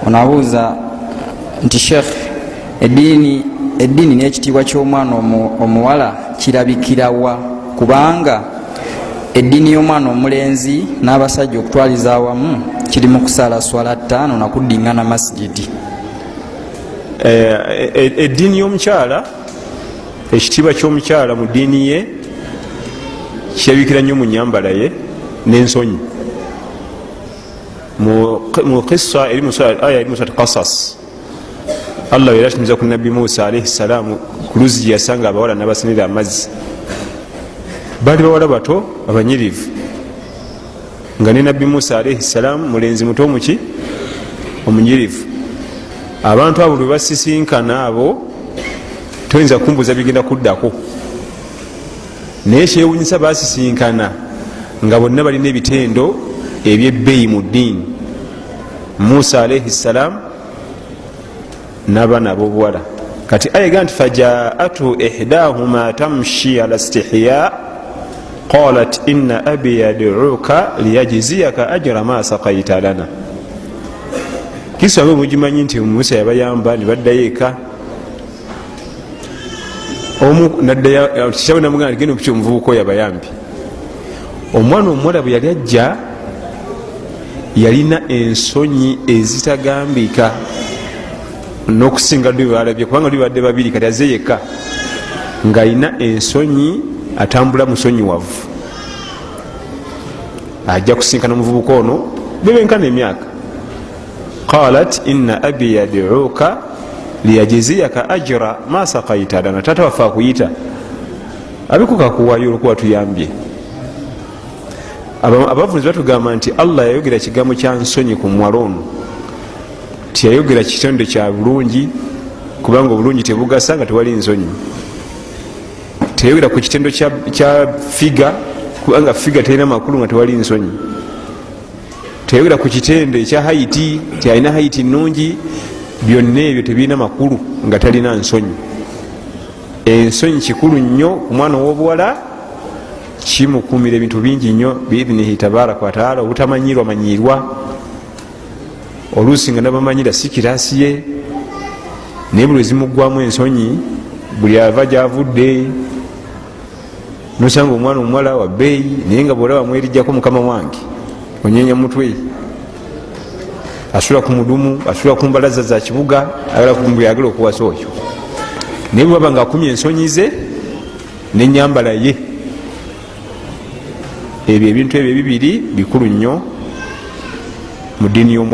onabuuza nti Sheikh, eddiini n'ekitiibwa ky'omwana omuwala kirabikirawa? Kubanga eddiini y'omwana omulenzi n'abasajja okutwaliza awamu kiri mu kusaala swala 5 na kuddingana masjidi. Eddiini y'omukyala, ekitiibwa ky'omukyala mu ddiini ye kirabikira nnyo mu nyambala ye n'ensonyi. mu qissa eri mu aya eri mu surat Qasas, Allah era atumiza ku nabbi Musa alayhi salam ku luzzi gye yasanga abawala n'abasenera amazzi. Baali bawala bato abanyirivu, nga ne nabbi Musa alayhi salam mulenzi muto muki omunyirivu. Abantu abo lwe basisinkana abo toyinza kumbuza bigenda kuddako, naye kyewunyisa basisinkana nga bonna balina ebitendo ebyebbeeyi mu ddiini. Musa alayhi salam n'abaana ab'obuwala. Kati ayega nti fajaatu ihdahuma tamshi ala istihya qalat inna abi yad'uka liyajziyaka ajra ma saqaita lana. Kisanga mugimanyi nti Musa yabayamba ne baddayo eka. Omu naddayo kitaawe namugamba genda okukya omuvubuka oyo abayambi. Omwana omuwala bwe yali ajja yalina ensonyi ezitagambika n'okusinga lwe balabye, kubanga lwe badde babiri kati aze yekka ng'alina ensonyi, atambula musonyiwavu. Ajja kusinkana omuvubuka ono bebenkana emyaka. Qalat inna abi yad'uka liyajziyaka ajra ma saqaita lana. Taata waffe akuyita abikukakuwayo olwokuba tuyambye. Abavuzi batugamba nti Allah yayogera kigambo kya nsonyi ku muwala ono, tiyayogera kitendo kya bulungi, kubanga obulungi tebugasa nga tewali nsonyi. Teyayogera ku kitendo kya figa, kubanga figa terina makulu nga tewali nsonyi. Teyayogera ku kitendo ekya haiti, tialina haiti nungi. Byonna ebyo tebirina makulu nga talina nsonyi. Ensonyi kikulu nnyo ku mwana ow'obuwala, kimukumira ebintu bingi nnyo biidhinihi tabaraka wataala. Obutamanyirwa manyirwa, oluusi nga nabamanyira si kiraasi ye, naye buli ezimugwamu ensonyi, buli ava gyavudde nosanga omwana omuwala wa bbeeyi, naye nga bwolaba mwerijjako mukama wange onyenya mutwe, asula ku mudumu, asula ku mbalaza za kibuga, ayagala okuwasa oyo. Naye bwaba nga akumya ensonyi ze n'enyambala ye, ebyo ebintu ebyo ebibiri bikulu nnyo mu ddiini y'omwana.